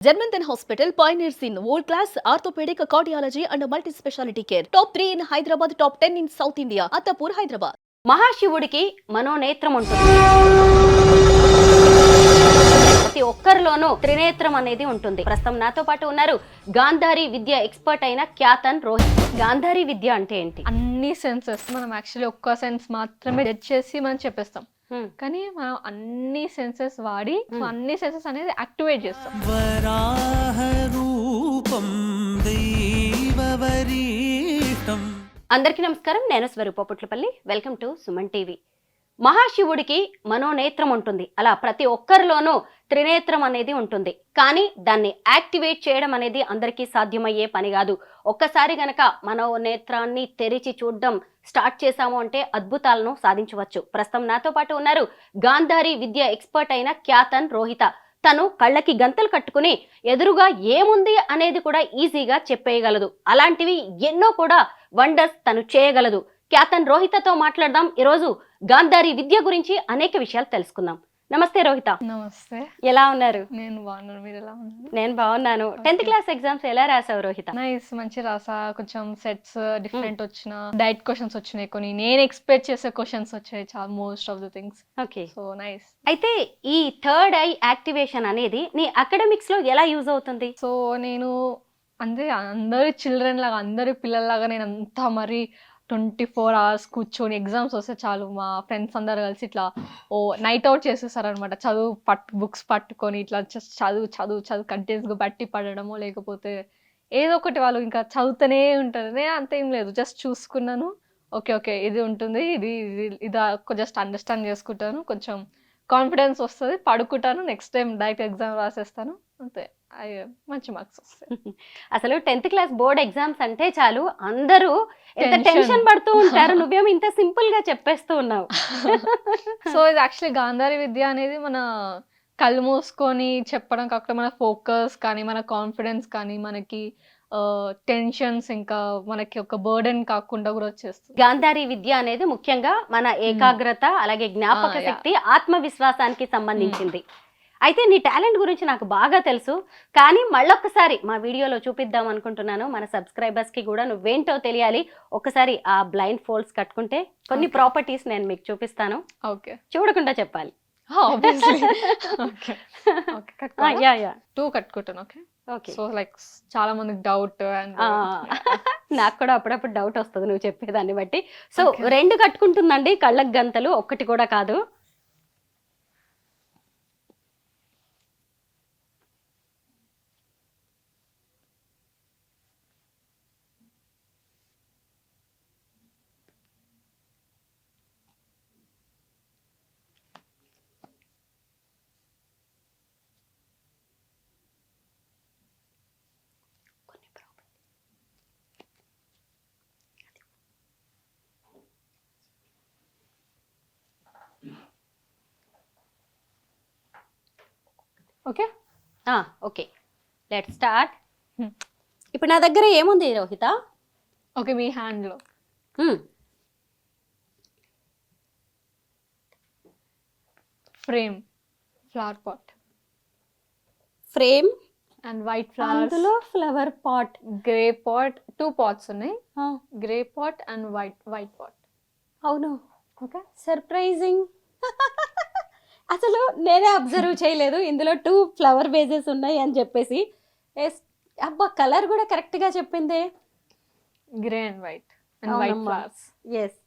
Germanton Hospital pioneers in world-class orthopedic cardiology and multi-specialty care. Top 3 in Hyderabad, top 10 in South India. Attapur, Hyderabad. మహాశివుడికి మనోనేత్రం ఉంటుంది. ప్రతి ఒక్కరిలోనూ త్రినేత్రం అనేది ఉంటుంది. ప్రస్తుతం నాతో పాటు ఉన్నారు గాంధారి విద్య ఎక్స్పర్ట్ అయిన క్యాతన్ రోహిత్. గాంధారి విద్య అంటే ఏంటి? అన్ని సెన్సెస్ మనం యాక్చువల్లీ ఒక్క సెన్స్ మాత్రమే జడ్జ్ చేసి మనం చెప్పేస్తాం, కానీ మనం అన్ని సెన్సెస్ వాడి అన్ని సెన్సెస్ అనేది యాక్టివేట్ చేస్తాం. అందరికీ నమస్కారం, నేను Swaroopa Putlapalli. Welcome to Suman TV. మహాశివుడికి మనోనేత్రం ఉంటుంది. అలా ప్రతి ఒక్కరిలోనూ త్రినేత్రం అనేది ఉంటుంది. కానీ దాన్ని యాక్టివేట్ చేయడం అనేది అందరికీ సాధ్యమయ్యే పని కాదు. ఒక్కసారి గనక మనోనేత్రాన్ని తెరిచి చూడడం స్టార్ట్ చేశాము అంటే అద్భుతాలను సాధించవచ్చు. ప్రస్తుతం నాతో పాటు ఉన్నారు గాంధారి విద్య ఎక్స్పర్ట్ అయిన క్యాతన్ రోహిత. తను కళ్ళకి గంతలు కట్టుకుని ఎదురుగా ఏముంది అనేది కూడా ఈజీగా చెప్పేయగలదు. అలాంటివి ఎన్నో కూడా వండర్స్ తను చేయగలదు. క్యాతన్ రోహితతో మాట్లాడదాం. ఈరోజు గాంధారి విద్య గురించి అనేక విషయాలు తెలుసుకుందాం. నమస్తే రోహిత. నమస్తే. ఎలా ఉన్నారు? నేను బాగున్నాను, మీరు ఎలా ఉన్నారు? నేను బాగున్నాను. 10th క్లాస్ ఎగ్జామ్స్ ఎలా రాసావు రోహిత? నైస్, మంచి రాసా. కొంచెం సెట్స్ డిఫరెంట్ వచ్చిన, డైట్ క్వశ్చన్స్ వచ్చినాయి, కొన్ని నేను ఎక్స్పెక్ట్ చేసే క్వశ్చన్స్ వచ్చాయి, చాలా most of the things. Okay, so nice. అయితే ఈ థర్డ్ ఐ యాక్టివేషన్ అనేది నీ అకాడమిక్స్ లో ఎలా యూజ్ అవుతుంది? సో నేను అంటే అందరి చిల్డ్రన్ లాగా, అందరి పిల్లల్లాగా నేను అంతా మరి 24 hours కూర్చొని ఎగ్జామ్స్ వస్తే చాలు మా ఫ్రెండ్స్ అందరు కలిసి ఇట్లా నైట్ అవుట్ చేసేసారనమాట. బుక్స్ పట్టుకొని ఇట్లా జస్ట్ చదువు కంటిన్యూస్గా బట్టి పడడమో, లేకపోతే ఏదో ఒకటి వాళ్ళు ఇంకా చదువుతూనే ఉంటారు. నేను అంతేం లేదు, జస్ట్ చూసుకున్నాను, ఓకే ఇది ఉంటుంది, ఇది జస్ట్ అండర్స్టాండ్ చేసుకుంటాను, కొంచెం కాన్ఫిడెన్స్ వస్తుంది, పడుకుంటాను, నెక్స్ట్ టైం డైరెక్ట్ ఎగ్జామ్ రాసేస్తాను, అంతే. మంచి మార్క్స్ వస్తాయి. అసలు 10th క్లాస్ బోర్డ్ ఎగ్జామ్స్ అంటే చాలు అందరూ ఎంత టెన్షన్ పడుతూ ఉంటారు. నువ్వేమో ఇంత సింపుల్ గా చెప్పేస్తూ ఉన్నావు. సో ఇది యాక్చువల్లీ గాంధారి విద్య అనేది మన కళ్ళు మూసుకొని చెప్పడం కాకుండా మన ఫోకస్ కానీ, మన కాన్ఫిడెన్స్ కానీ, మనకి టెన్షన్స్ ఇంకా మనకి ఒక బర్డెన్ కాకుండా కూడా వచ్చేస్తుంది. గాంధారి విద్య అనేది ముఖ్యంగా మన ఏకాగ్రత, అలాగే జ్ఞాపక శక్తి, ఆత్మవిశ్వాసానికి సంబంధించింది. అయితే నీ టాలెంట్ గురించి నాకు బాగా తెలుసు, కానీ మళ్ళొక్కసారి మా వీడియోలో చూపిద్దాం అనుకుంటున్నాను. మన సబ్స్క్రైబర్స్కి కూడా నువ్వేంటో తెలియాలి. ఒక్కసారి ఆ బ్లైండ్ ఫోల్డ్స్ కట్టుకుంటే కొన్ని ప్రాపర్టీస్ నేను మీకు చూపిస్తాను. ఓకే, చూడకుండా చెప్పాలి. టూ కట్టుకుంటాను. Okay okay. సో లైక్ చాలా మందికి డౌట్ అండ్ నాకు కూడా అప్పుడప్పుడు డౌట్ వస్తుంది నువ్వు చెప్పేదాన్ని బట్టి. సో 2 కట్టుకుంటుందండి కళ్ళకు గంతలు, ఒక్కటి కూడా కాదు. Okay okay, let's start. ఇప్పుడు నా దగ్గర ఏముంది రోహిత? ఓకే, మీ హ్యాండ్లో frame, flower pot, frame and white flowers, అందులో flower pot, grey pot, 2 pots ఉన్నాయి, grey pot and white pot. అవును. Okay, surprising. అసలు నేనే అబ్జర్వ్ చేయలేదు ఇందులో 2 ఫ్లవర్ బేజెస్ ఉన్నాయి అని చెప్పేసి. అబ్బా, కలర్ కూడా కరెక్ట్ గా చెప్పిందే. Grey and white and white flowers. Yes.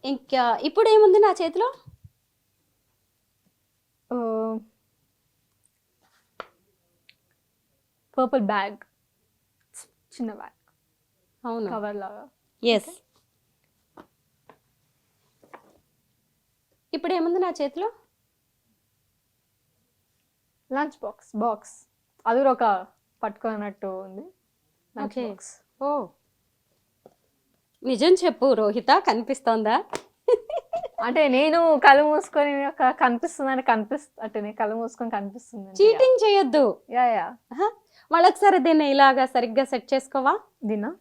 ఇంకా ఇప్పుడు ఏముంది నా చేతిలో? పర్పుల్ బ్యాగ్, చిన్న బ్యాగ్, అవును, కవర్ లాగా. ఎస్. ఇప్పుడు ఏముంది నా చేతిలో? లంచ్ బాక్స్, అది కూడా ఒక పట్టుకున్నట్టు ఉంది. Lunch Okay. బాక్స్. ఓ, నిజం చెప్పు రోహిత, కనిపిస్తోందా? అంటే నేను కళ్ళు మూసుకొని కనిపిస్తుందని అంటే నేను కళ్ళు మూసుకొని కనిపిస్తుంది. చీటింగ్ చేయొద్దు. యా మళ్ళొకసారి దీన్ని ఇలాగా సరిగ్గా సెట్ చేసుకోవా? దీనా?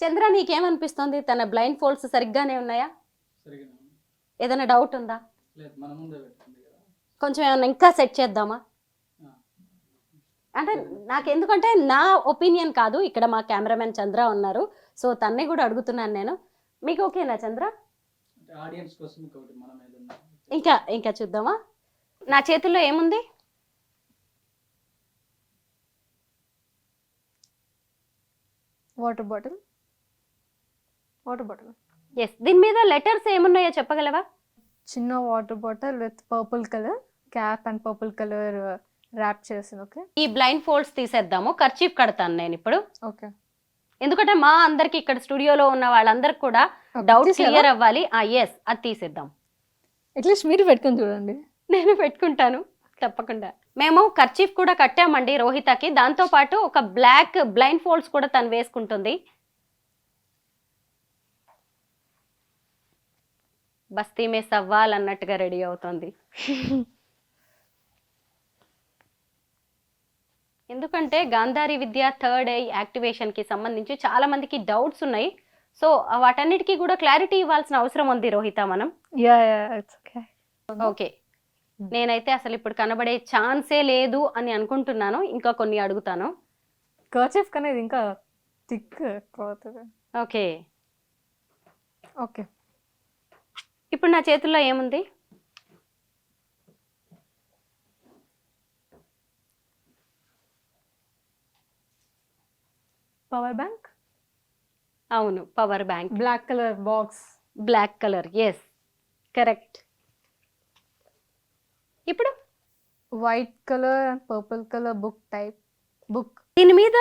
చంద్ర, నీకేమనిపిస్తుంది? తన బ్లైండ్ ఫోల్డ్స్ సరిగ్గానే ఉన్నాయా? సరిగ్గా ఏదైనా డౌట్ ఉందా? లేదు, మన ముందే పెట్టింది కదా. కొంచెం ఏమైనా ఇంకా సెట్ చేద్దామా? ఆ. అంటే నాకు ఎందుకంటే నా ఒపీనియన్ కాదు, ఇక్కడ మా కెమెరామెన్ చంద్ర ఉన్నారు, సో తన్నే కూడా అడుగుతున్నాను నేను. మీకు ఓకేనా చంద్ర? అంటే ఆడియన్స్ కోసం ఇంకొకటి మనం ఏదన్నా ఇంకా చూద్దామా? నా చేతుల్లో ఏముంది? Water bottle. ఎస్, దీని మీద లెటర్స్ ఏమున్నాయో చెప్పగలవా? చిన్న water bottle with purple colour cap and purple colour wrap చేసింది. ఓకే ఈ బ్లైండ్ ఫోల్డ్స్ తీసేద్దాము, కర్చీఫ్ కడతాను నేను ఇప్పుడు. ఓకే ఎందుకంటే మా అందరికి ఇక్కడ స్టూడియోలో ఉన్న వాళ్ళందరికి కూడా డౌట్ క్లియర్ అవ్వాలి. ఎస్, అది తీసేద్దాం. అట్లీస్ట్ మీరు పెట్టుకొని చూడండి. నేను పెట్టుకుంటాను తప్పకుండా. మేము కర్చీఫ్ కూడా కట్టామండి రోహితకి, దాంతో పాటు ఒక బ్లాక్ బ్లైండ్ ఫోల్డ్స్ కూడా తను వేసుకుంటుంది. బస్తీ మే సవ్వాల్ అన్నట్టుగా రెడీ అవుతుంది. ఎందుకంటే గాంధారి విద్య థర్డ్ ఐ యాక్టివేషన్ కి సంబంధించి చాలా మందికి డౌట్స్ ఉన్నాయి. సో వాటన్నిటికీ కూడా క్లారిటీ ఇవ్వాల్సిన అవసరం ఉంది రోహిత మనం. ఓకే, నేనైతే అసలు ఇప్పుడు కనబడే ఛాన్సే లేదు అని అనుకుంటున్నాను. ఇంకా కొన్ని అడుగుతాను. కర్చీఫ్ అనేది ఇంకా థిక్ క్లాత్. ఓకే ఓకే ఇప్పుడు నా చేతుల్లో ఏముంది? Power bank. అవును, power bank. Black colour box. Black colour, yes correct. ఇప్పుడు white colour and purple colour book type book. దీని మీద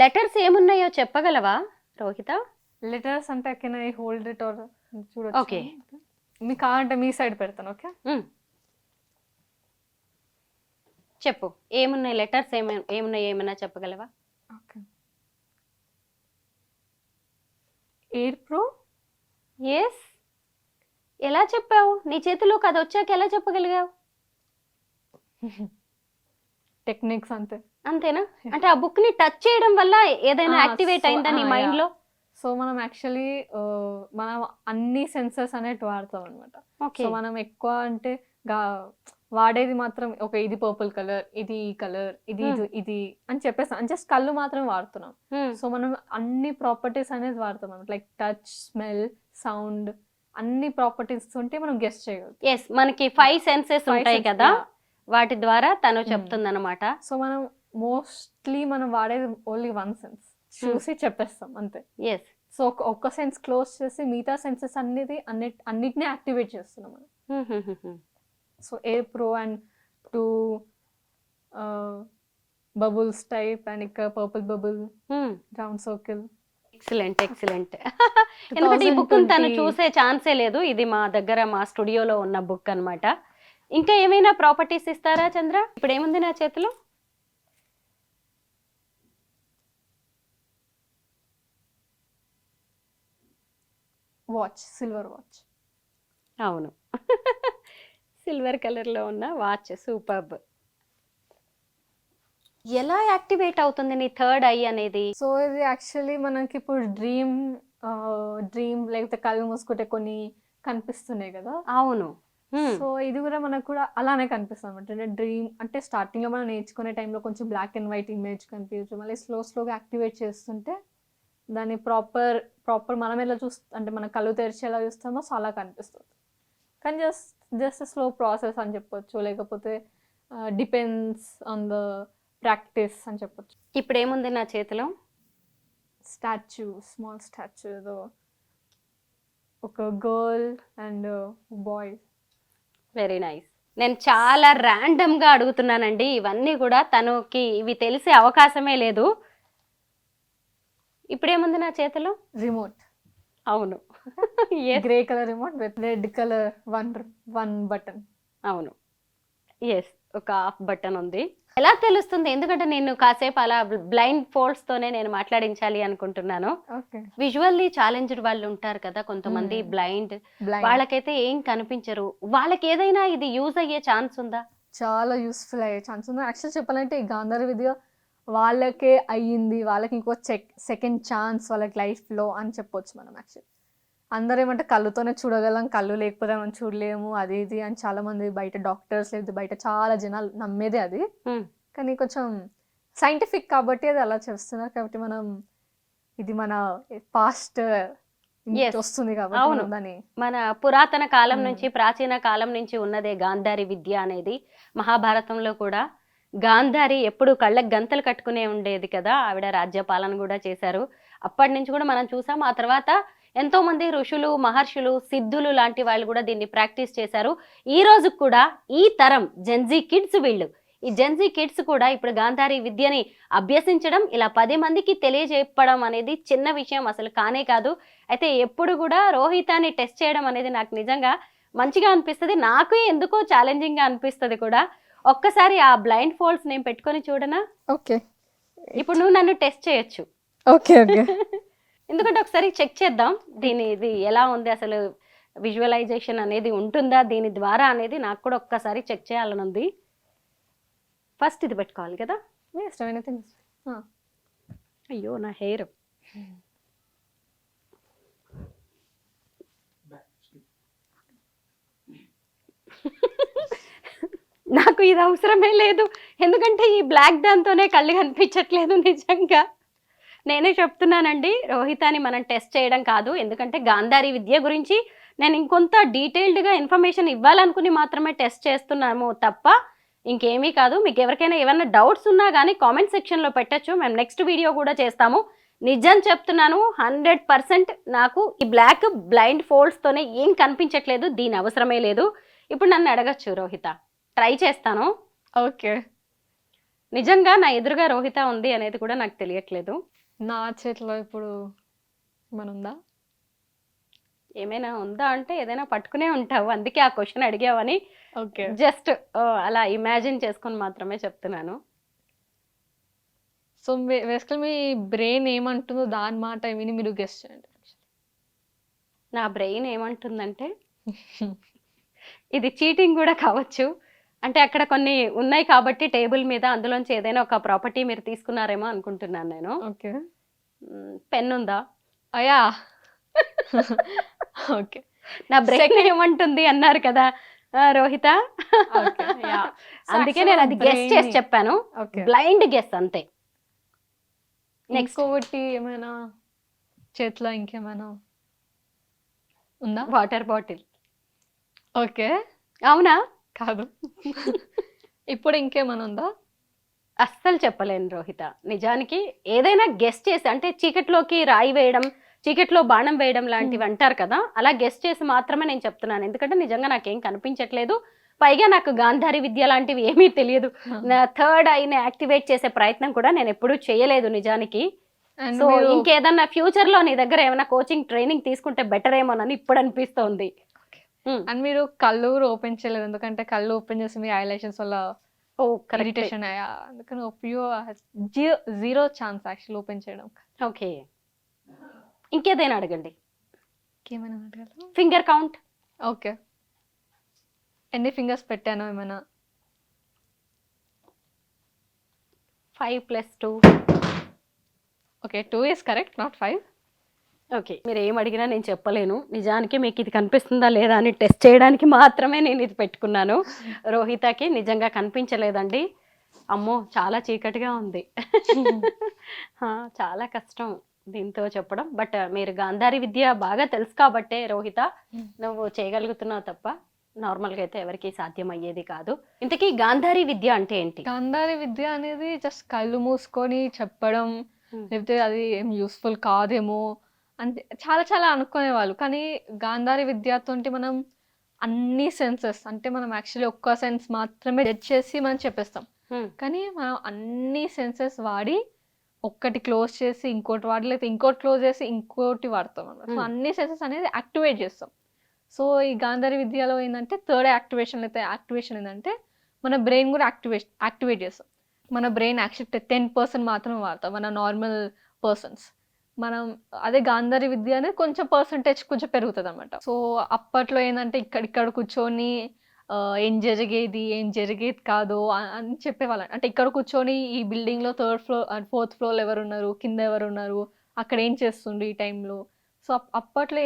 లెటర్స్ ఏమున్నాయో చెప్పగలవా రోహిత? లెటర్స్ అంటే can I hold it or చూడొచ్చు? ఓకే, మీకు కావాలంటే మీ సైడ్ పెడతాను. ఓకే చెప్పు, ఏమున్నాయి లెటర్స్? ఏమున్నాయి, ఏమన్నా చెప్పగలవా? Okay, air pro. ఎస్, ఎలా చెప్పావు? నీ చేతిలోకి అది వచ్చాక ఎలా చెప్పగలిగావు? టెక్నిక్స్ అంతే. అంతేనా? అంటే ఆ బుక్ ని టచ్ చేయడం వల్ల ఏదైనా యాక్టివేట్ అయిందా నీ మైండ్ లో? సో మనం యాక్చువల్లీ మనం అన్ని సెన్సర్స్ అనేవి వాడతాం అనమాట. సో మనం ఎక్కువ అంటే వాడేది మాత్రం ఒక ఇది పర్పుల్ కలర్, ఇది ఈ కలర్, ఇది ఇది అని చెప్పేస్తాం. జస్ట్ కళ్ళు మాత్రం వాడుతున్నాం. సో మనం అన్ని ప్రాపర్టీస్ అనేది వాడతాం అనమాట. లైక్ టచ్, స్మెల్, సౌండ్, అన్ని ప్రాపర్టీస్ ఉంటే మనం గెస్ చేయగలుగుతాం. ఎస్, మనకి 5 సెన్సెస్ ఉంటాయి కదా, వాటి ద్వారా తను చెప్తుంది అనమాట. సో మనం మోస్ట్లీ మనం వాడేది ఓన్లీ 1 సెన్స్, చూసి చెప్పేస్తాం అంతే. ఎస్, సో ఒక్క సెన్స్ క్లోజ్ చేసి మిగతా సెన్సెస్ అన్నిటిని యాక్టివేట్ చేస్తున్నాం మనం. So air pro and 2 bubbles type and ఇక్కడ purple bubble, round circle. Excellent. ఎందుకంటే ఈ బుక్ తను చూసే ఛాన్సే లేదు. ఇది మా దగ్గర మా స్టూడియోలో ఉన్న బుక్ అన్నమాట. ఇంకా ఏమైనా ప్రాపర్టీస్ ఇస్తారా చంద్ర? ఇప్పుడు ఏముంది నా చేతిలో? Watch, silver watch. అవును, సిల్వర్ కలర్ లో ఉన్న వాచ్. సూపర్బ్. ఎలా యాక్టివేట్ అవుతుంది నీ థర్డ్ ఐ అనేది? సో ఇది యాక్చువల్లీ మనకి ఇప్పుడు డ్రీమ్ లేకపోతే కళ్ళు మూసుకుంటే కొన్ని కనిపిస్తున్నాయి కదా. అవును. సో ఇది కూడా మనకు కూడా అలానే కనిపిస్తుంది అనమాట. అంటే డ్రీమ్ అంటే స్టార్టింగ్ లో మనం నేర్చుకునే టైంలో కొంచెం బ్లాక్ అండ్ వైట్ ఇమేజ్ కనిపించచ్చు, మళ్ళీ స్లోగా యాక్టివేట్ చేస్తుంటే దాన్ని ప్రాపర్ మనం ఎలా అంటే మన కళ్ళు తెరిచి ఎలా చూస్తామో సో అలా కనిపిస్తుంది. కానీ జస్ట్ స్లో ప్రాసెస్ అని చెప్పొచ్చు, లేకపోతే డిపెండ్స్ ఆన్ ద ప్రాక్టీస్ అని చెప్పొచ్చు. ఇప్పుడు ఏముంది నా చేతిలో? స్టాచ్యూ, స్మాల్ స్టాచ్యూ, ఏదో ఒక girl and boy. Very nice. నేను చాలా ర్యాండమ్ గా అడుగుతున్నానండి, ఇవన్నీ కూడా తనకి ఇవి తెలిసే అవకాశమే లేదు. ఇప్పుడేముంది నా చేతిలో? రిమోట్. అవును, grey colour remote with red colour one button. అవును, ఎస్, ఒక ఆఫ్ బటన్ ఉంది. ఎలా తెలుస్తుంది? ఎందుకంటే నేను కాసేపు అలా బ్లైండ్ ఫోల్డ్స్ తోనే నేను మాట్లాడించాలి అనుకుంటున్నాను. విజువల్లీ ఛాలెంజ్డ్ వాళ్ళు ఉంటారు కదా కొంతమంది, బ్లైండ్, వాళ్ళకైతే ఏం కనిపించరు. వాళ్ళకి ఏదైనా ఇది యూజ్ అయ్యే ఛాన్స్ ఉందా? చాలా యూస్ఫుల్ అయ్యే ఛాన్స్ ఉంది. యాక్చువల్ చెప్పాలంటే ఈ గాంధారి విద్య వాళ్ళకే అయ్యింది, వాళ్ళకి ఇంకో సెకండ్ ఛాన్స్ వాళ్ళకి లైఫ్లో అని చెప్పొచ్చు మనం. యాక్చువల్ అందరూ ఏమంటే కళ్ళుతోనే చూడగలం, కళ్ళు లేకపోతే మనం చూడలేము అది ఇది అని చాలా మంది బయట డాక్టర్స్ లేకపోతే బయట చాలా జనాలు నమ్మేదే అది. ఉమ్. కానీ కొంచెం సైంటిఫిక్ కాబట్టి అది అలా చేస్తున్నారు కాబట్టి మనం ఇది మన పాస్ట్ Yes. వస్తుంది కాబట్టి అవును. మనం దాన్ని మన పురాతన కాలం మ్మ్. నుంచి ప్రాచీన కాలం నుంచి ఉన్నదే గాంధారి విద్య అనేది. మహాభారతంలో కూడా గాంధారి ఎప్పుడు కళ్ళకి గంతలు కట్టుకునే ఉండేది కదా, ఆవిడ రాజ్యపాలన కూడా చేశారు. అప్పటి నుంచి కూడా మనం చూసాం. ఆ తర్వాత ఎంతో మంది ఋషులు మహర్షులు సిద్ధులు లాంటి వాళ్ళు కూడా దీన్ని ప్రాక్టీస్ చేశారు. ఈ రోజు కూడా ఈ తరం జెన్జీ కిడ్స్ వీళ్ళు, ఈ జెన్జీ కిడ్స్ కూడా ఇప్పుడు గాంధారి విద్యని అభ్యసించడం, ఇలా 10 మందికి తెలియజెప్పడం అనేది చిన్న విషయం అసలు కానే కాదు. అయితే ఎప్పుడు కూడా రోహితాని టెస్ట్ చేయడం అనేది నాకు నిజంగా మంచిగా అనిపిస్తుంది. నాకు ఎందుకో ఛాలెంజింగ్గా అనిపిస్తుంది కూడా. ఒక్కసారి ఆ బ్లైండ్ ఫోల్డ్స్ నేను పెట్టుకొని చూడనా? ఓకే ఇప్పుడు నువ్వు నన్ను టెస్ట్ చేయొచ్చు. ఓకే ఓకే ఎందుకంటే ఒకసారి చెక్ చేద్దాం ఇది ఎలా ఉంది, అసలు విజువలైజేషన్ అనేది ఉంటుందా దీని ద్వారా అనేది నాకు కూడా ఒక్కసారి చెక్ చేయాలని ఉంది. ఫస్ట్ ఇది పెట్టుకోవాలి కదా. ఇష్టమైన థింగ్స్ అయ్యో నా హెయిర్. నాకు ఇది అవసరమే లేదు, ఎందుకంటే ఈ బ్లాక్ దాంతోనే కళ్ళు కనిపించట్లేదు. నిజంగా నేనే చెప్తున్నానండి, రోహితాని మనం టెస్ట్ చేయడం కాదు. ఎందుకంటే గాంధారి విద్య గురించి నేను ఇంకొంత డీటెయిల్డ్గా ఇన్ఫర్మేషన్ ఇవ్వాలనుకుని మాత్రమే టెస్ట్ చేస్తున్నాము తప్ప ఇంకేమీ కాదు. మీకు ఎవరికైనా ఏమైనా డౌట్స్ ఉన్నా కానీ కామెంట్ సెక్షన్లో పెట్టచ్చు, మేము నెక్స్ట్ వీడియో కూడా చేస్తాము. నిజం చెప్తున్నాను, 100% నాకు ఈ బ్లాక్ బ్లైండ్ ఫోల్డ్స్తోనే ఏం కనిపించట్లేదు, దీని అవసరమే లేదు. ఇప్పుడు నన్ను అడగచ్చు రోహిత, ట్రై చేస్తాను. ఓకే నిజంగా నా ఎదురుగా రోహిత ఉంది అనేది కూడా నాకు తెలియట్లేదు. నా చేతిలో ఇప్పుడు మన ఉందా? ఏమైనా ఉందా అంటే ఏదైనా పట్టుకునే ఉంటావు, అందుకే ఆ క్వశ్చన్ అడిగావని ఓకే జస్ట్ అలా ఇమాజిన్ చేసుకొని మాత్రమే చెప్తున్నాను. సో బేసికల్ మీ బ్రెయిన్ ఏమంటుందో దాని మాట విని మీరు గెస్ట్ చేయండి. నా బ్రెయిన్ ఏమంటుందంటే ఇది చీటింగ్ కూడా కావచ్చు. అంటే అక్కడ కొన్ని ఉన్నాయి కాబట్టి టేబుల్ మీద, అందులోంచి ఏదైనా ఒక ప్రాపర్టీ మీరు తీసుకున్నారేమో అనుకుంటున్నాను నేను. ఓకే పెన్ ఉందా? అయ్యా ఓకే నా బ్రెయిన్ ఏమంటుంది అన్నారు కదా రోహిత, ఓకే యా అందుకే నేను అది గెస్ చేసి చెప్పాను. ఓకే బ్లైండ్ గెస్ అంతే. నెక్స్ట్ ఇంకొకటి ఏమైనా చేతిలో ఇంకేమైనా ఉందా? Water bottle. ఓకే అవునా? కాదు ఇప్పుడు ఇంకేమైనా ఉందా? అస్సలు చెప్పలేను రోహిత. నిజానికి ఏదైనా గెస్ చేసి, అంటే చీకట్లోకి రాయి వేయడం, చీకట్లో బాణం వేయడం లాంటివి అంటారు కదా, అలా గెస్ చేసి మాత్రమే నేను చెప్తున్నాను. ఎందుకంటే నిజంగా నాకేం కనిపించట్లేదు. పైగా నాకు గాంధారి విద్య లాంటివి ఏమీ తెలియదు. నా థర్డ్ ఐని యాక్టివేట్ చేసే ప్రయత్నం కూడా నేను ఎప్పుడూ చేయలేదు నిజానికి. And సో మీరు- ఇంకేదన్నా ఫ్యూచర్ లో నీ దగ్గర ఏమైనా కోచింగ్ ట్రైనింగ్ తీసుకుంటే బెటర్ ఏమోనని ఇప్పుడు అనిపిస్తోంది. అండ్ మీరు కళ్ళు కూడా ఓపెన్ చేయలేదు, ఎందుకంటే కళ్ళు ఓపెన్ చేసి మీ ఐలాషెస్ వల్ల ఓ కరెక్ట్. ఇరిటేషన్ అయ్యా, అందుకని జీరో ఛాన్స్ యాక్చువల్ ఓపెన్ చేయడం. ఓకే, ఇంకేదైనా అడగండి. ఇంకేమైనా అడగాలా? Finger count. ఓకే ఎన్ని ఫింగర్స్ పెట్టాను ఏమైనా? 5 + 2. Okay 2 is correct, not 5. Okay, మీరు ఏం అడిగినా నేను చెప్పలేను. నిజానికి మీకు ఇది కనిపిస్తుందా లేదా అని టెస్ట్ చేయడానికి మాత్రమే నేను ఇది పెట్టుకున్నాను. రోహితకి నిజంగా కనిపించలేదండి. అమ్మో చాలా చీకటిగా ఉంది. చాలా కష్టం దీంతో చెప్పడం. బట్ మీరు గాంధారి విద్య బాగా తెలుసు కాబట్టే రోహిత నువ్వు చేయగలుగుతున్నావు తప్ప నార్మల్గా అయితే ఎవరికి సాధ్యం అయ్యేది కాదు. ఇంతకీ గాంధారి విద్య అంటే ఏంటి? గాంధారి విద్య అనేది జస్ట్ కళ్ళు మూసుకొని చెప్పడం, లేకపోతే అది ఏం యూస్ఫుల్ కాదేమో అంటే చాలా చాలా అనుకునేవాళ్ళు. కానీ గాంధారి విద్యతోటి మనం అన్ని సెన్సెస్, అంటే మనం యాక్చువల్లీ ఒక్క సెన్స్ మాత్రమే జడ్జ్ చేసి మనం చెప్పేస్తాం. కానీ మనం అన్ని సెన్సెస్ వాడి ఒక్కటి క్లోజ్ చేసి ఇంకోటి వాడి, లేకపోతే ఇంకోటి క్లోజ్ చేసి ఇంకోటి వాడతాం అన్నమాట. సో అన్ని సెన్సెస్ అనేది యాక్టివేట్ చేస్తాం. సో ఈ గాంధారి విద్యలో ఏంటంటే థర్డ్ యాక్టివేషన్, అయితే యాక్టివేషన్ ఏంటంటే మన బ్రెయిన్ కూడా యాక్టివేట్ చేస్తాం. మన బ్రెయిన్ యాక్చువల్లీ 10% మాత్రం వాడతాం మన నార్మల్ పర్సన్స్. మనం అదే గాంధారి విద్య అనేది కొంచెం పర్సంటేజ్ కొంచెం పెరుగుతుంది అనమాట. సో అప్పట్లో ఏంటంటే ఇక్కడ కూర్చొని ఏం జరిగేది కాదు అని చెప్పేవాళ్ళం. అంటే ఇక్కడ కూర్చొని ఈ బిల్డింగ్లో 3rd ఫ్లోర్ 4th ఫ్లోర్ ఎవరు ఉన్నారు, కింద ఎవరు ఉన్నారు, అక్కడ ఏం చేస్తుండ్రు ఈ టైంలో, సో అప్పట్లో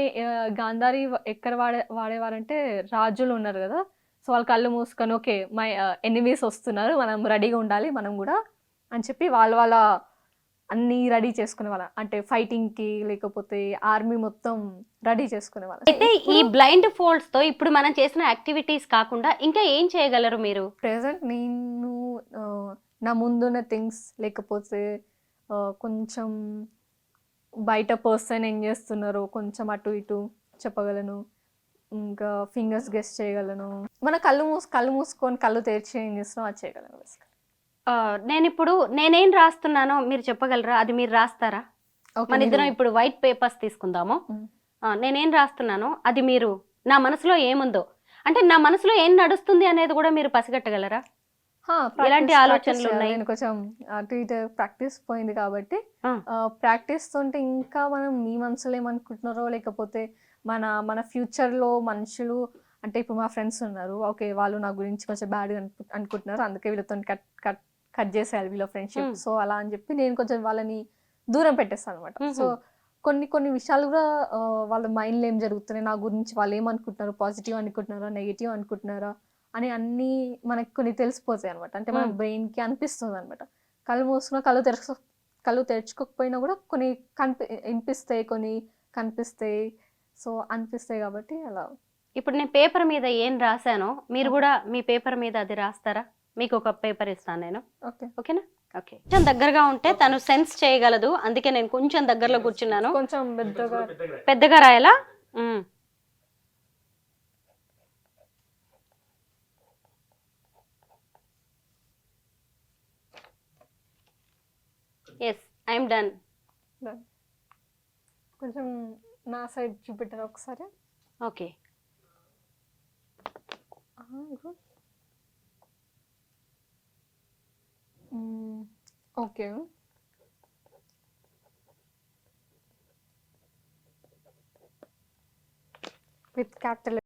గాంధారి ఎక్కడ వాడేవారంటే రాజులు ఉన్నారు కదా, సో వాళ్ళు కళ్ళు మూసుకొని ఓకే మై ఎనిమీస్ వస్తున్నారు, మనం రెడీగా ఉండాలి మనం కూడా అని చెప్పి వాళ్ళ అన్నీ రెడీ చేసుకునే వాళ్ళ, అంటే ఫైటింగ్కి లేకపోతే ఆర్మీ మొత్తం రెడీ చేసుకునే వాళ్ళ. అయితే ఈ బ్లైండ్ ఫోల్డ్స్ తో ఇప్పుడు మనం చేసిన యాక్టివిటీస్ కాకుండా ఇంకా ఏం చేయగలరు మీరు? ప్రెసెంట్ నేను నా ముందున్న థింగ్స్ లేకపోతే కొంచెం బయట పర్సన్ ఏం చేస్తున్నారో కొంచెం అటు ఇటు చెప్పగలను, ఇంకా ఫింగర్స్ గెస్ చేయగలను, మన కళ్ళు మూసుకొని కళ్ళు తెరిచి ఏం చేస్తున్నాం అది చేయగలను. నేనేం రాస్తున్నానో మీరు చెప్పగలరా? అది మీరు రాస్తారా? Okay, మన ఇద్దరం ఇప్పుడు వైట్ పేపర్స్ తీసుకుందాము. నేనేం రాస్తున్నానో అది మీరు, నా మనసులో ఏముందో, అంటే నా మనసులో ఏం నడుస్తుంది అనేది కూడా మీరు పసిగట్టగలరా? ఎలాంటి ఆలోచనలు ఉన్నాయి? నేను కొంచెం అటు ఇటు ప్రాక్టీస్ పోయింది కాబట్టి ప్రాక్టీస్ తోటి ఇంకా మనం మీ మనసులో ఏమనుకుంటున్నారో లేకపోతే మన ఫ్యూచర్లో మనుషులు, అంటే ఇప్పుడు మా ఫ్రెండ్స్ ఉన్నారు, ఓకే వాళ్ళు నా గురించి కొంచెం బ్యాడ్ అనుకుంటున్నారు, అందుకే వీళ్ళతో కట్ చేసేయాలి వీళ్ళ ఫ్రెండ్షిప్, సో అలా అని చెప్పి నేను కొంచెం వాళ్ళని దూరం పెట్టేస్తాను అనమాట. సో కొన్ని విషయాలు కూడా వాళ్ళ మైండ్లో ఏం జరుగుతున్నాయి, నా గురించి వాళ్ళు ఏమనుకుంటున్నారు, పాజిటివ్ అనుకుంటున్నారా నెగిటివ్ అనుకుంటున్నారా అని అన్నీ మనకి కొన్ని తెలిసిపోతాయి అనమాట. అంటే మన బ్రెయిన్కి అనిపిస్తుంది అనమాట. కళ్ళు మూసుకున్నా కళ్ళు తెరుచుకోకపోయినా కూడా కొన్ని వినిపిస్తాయి, కొన్ని కనిపిస్తాయి, సో అనిపిస్తాయి కాబట్టి అలా. ఇప్పుడు నేను పేపర్ మీద ఏం రాశానో మీరు కూడా మీ పేపర్ మీద అది రాస్తారా? మీకు ఒక పేపర్ ఇస్తాను నేను, ఓకేనా? ఓకే, కొంచెం దగ్గరగా ఉంటే తను సెన్స్ చేయగలదు, అందుకే నేను కొంచెం దగ్గరలో కూర్చున్నాను. కొంచెం పెద్దగా రాయాలా? Yes, I'm done. కొంచెం నా సైడ్ చూపెట్టారు ఒకసారి. Okay, okay with capital.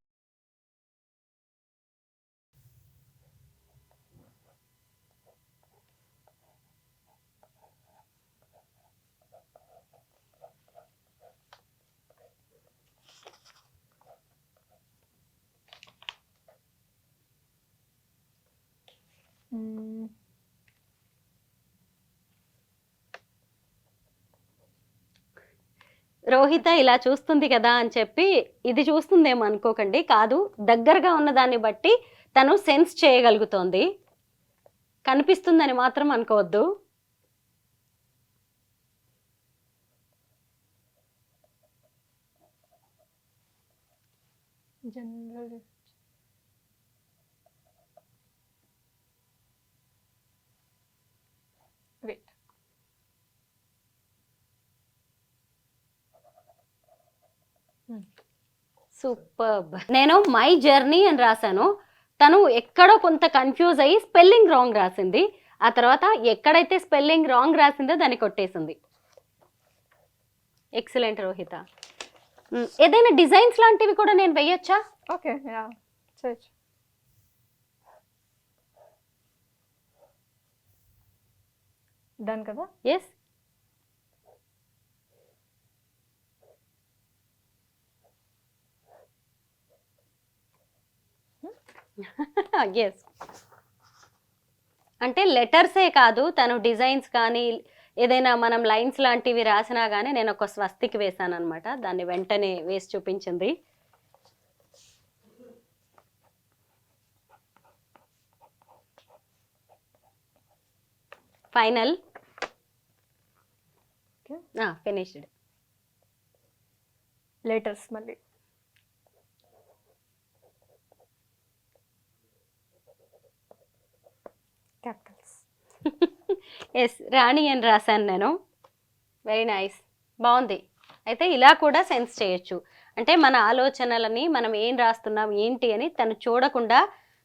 Rohitha ఇలా చూస్తుంది కదా అని చెప్పి ఇది చూస్తుందేమో అనుకోకండి, కాదు, దగ్గరగా ఉన్న దాన్ని బట్టి తను సెన్స్ చేయగలుగుతోంది, కనిపిస్తుందని మాత్రం అనుకోవద్దు. General weight, superb. నేను మై జర్నీ అని రాశాను, తను ఎక్కడో కొంత కన్ఫ్యూజ్ అయ్యి స్పెల్లింగ్ రాంగ్ రాసింది, ఆ తర్వాత ఎక్కడైతే స్పెల్లింగ్ రాంగ్ రాసిందో దాన్ని కొట్టేసింది. ఎక్సలెంట్ రోహిత. ఏదైనా డిజైన్స్ లాంటివి కూడా నేను వేయొచ్చా? ఓకే, యా చేయొచ్చు. డన్ కదా? ఎస్. ఎస్, అంటే లెటర్సే కాదు, తను డిజైన్స్ కానీ ఏదైనా మనం లైన్స్ లాంటివి రాసినా కానీ నేను ఒక స్వస్తికి వేసాను అనమాట, దాన్ని వెంటనే వేసి చూపించింది. Final, finished. లెటర్స్ మళ్ళీ క్యాపిటల్స్. ఎస్, రాణి అని రాశాను నేను. వెరీ నైస్, బాగుంది. అయితే ఇలా కూడా సెన్స్ చేయొచ్చు, అంటే మన ఆలోచనలని మనం ఏం రాస్తున్నాం ఏంటి అని తను చూడకుండా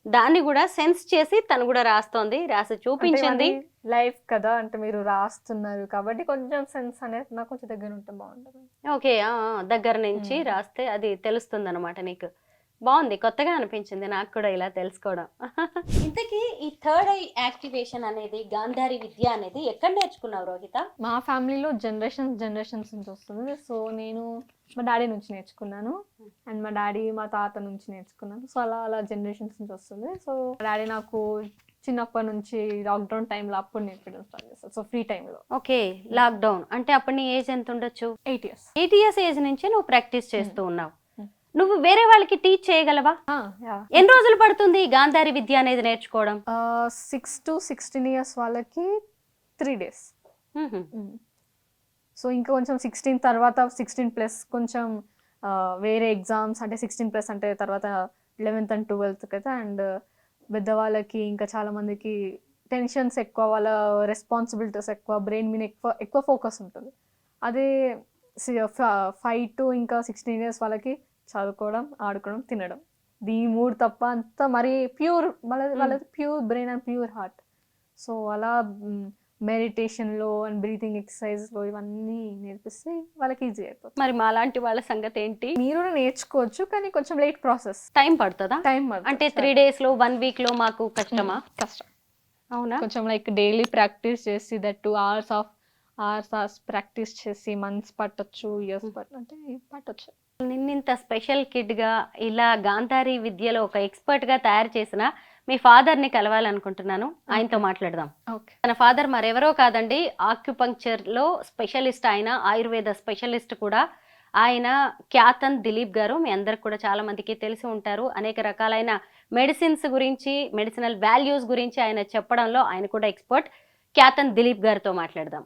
దాన్ని కూడా సెన్స్ చేసి తను కూడా రాస్తోంది, రాసి చూపించింది. లైఫ్ కదా, అంటే మీరు రాస్తున్నారు కాబట్టి కొంచెం సెన్స్ అనేది నాకు కొంచెం దగ్గర ఉంటే బాగుంటుంది. ఓకే, దగ్గర నుంచి రాస్తే అది తెలుస్తుంది అనమాట నీకు. బాగుంది, కొత్తగా అనిపించింది నాకు కూడా ఇలా తెలుసుకోవడం. ఇంతకీ ఈ థర్డ్ ఐ యాక్టివేషన్ అనేది, గాంధారి విద్య అనేది ఎక్కడ నేర్చుకున్నావు రోహిత? మా ఫ్యామిలీలో జనరేషన్స్ నుంచి వస్తుంది. సో నేను మా డాడీ నుంచి నేర్చుకున్నాను, అండ్ మా డాడీ మా తాత నుంచి నేర్చుకున్నాను. సో అలా జనరేషన్స్ నుంచి వస్తుంది. సో డాడీ నాకు చిన్నప్పటి నుంచి లాక్డౌన్ టైంలో అప్పుడు నేర్పించడం స్టార్ట్ చేస్తాను. సో ఫ్రీ టైంలో. ఓకే, లాక్డౌన్ అంటే అప్పుడు నీ ఏజ్ ఎంత ఉండొచ్చు? 8 years. 8 years ఏజ్ నుంచి నువ్వు ప్రాక్టీస్ చేస్తూ ఉన్నావు. నువ్వు వేరే వాళ్ళకి టీచ్ చేయగలవా? ఎన్ని రోజులు పడుతుంది ఈ గాంధారి విద్య అనేది నేర్చుకోవడం? 6 to 16 years వాళ్ళకి 3 days. సో ఇంకా కొంచెం 16 తర్వాత 16+ కొంచెం వేరే ఎగ్జామ్స్ అంటే 16+ అంటే తర్వాత 11th and 12th కదా. అండ్ పెద్దవాళ్ళకి ఇంకా చాలా మందికి టెన్షన్స్ ఎక్కువ, వాళ్ళ రెస్పాన్సిబిలిటీస్ ఎక్కువ, బ్రెయిన్ మీద ఎక్కువ ఫోకస్ ఉంటుంది. అదే 5 to ఇంకా 16 years వాళ్ళకి చదువుకోవడం, ఆడుకోవడం, తినడం, ఈ 3 తప్ప అంతా మరి ప్యూర్ వాళ్ళది pure brain and pure heart. So అలా మెడిటేషన్లో అండ్ బ్రీతింగ్ ఎక్సర్సైజ్లో ఇవన్నీ నేర్పిస్తే వాళ్ళకి ఈజీ అయిపోతుంది. మరి మాలాంటి వాళ్ళ సంగతి ఏంటి? మీరు కూడా నేర్చుకోవచ్చు, కానీ కొంచెం లేట్ ప్రాసెస్, టైం పడుతుందా? అంటే 3 days లో 1 week లో మాకు కష్టమా? కష్టం. అవునా? కొంచెం లైక్ డైలీ ప్రాక్టీస్ చేసి దట్ 2 hours ప్రాక్టీస్ చేసి మంత్స్ పట్టొచ్చు, ఇయర్స్ పట్టొచ్చు. నిన్నింత స్పెషల్ కిడ్గా ఇలా గాంధారి విద్యలో ఒక ఎక్స్పర్ట్గా తయారు చేసిన మీ ఫాదర్ని కలవాలనుకుంటున్నాను. ఆయనతో మాట్లాడదాం. ఓకే. తన ఫాదర్ మరెవరో కాదండి, ఆక్యుపంక్చర్లో స్పెషలిస్ట్, ఆయన ఆయుర్వేద స్పెషలిస్ట్ కూడా. ఆయన క్యాతన్ దిలీప్ గారు. మీ అందరికి కూడా చాలా మందికి తెలిసి ఉంటారు. అనేక రకాలైన మెడిసిన్స్ గురించి, మెడిసినల్ వాల్యూస్ గురించి ఆయన చెప్పడంలో ఆయన కూడా ఎక్స్పర్ట్. క్యాతన్ దిలీప్ గారితో మాట్లాడదాం.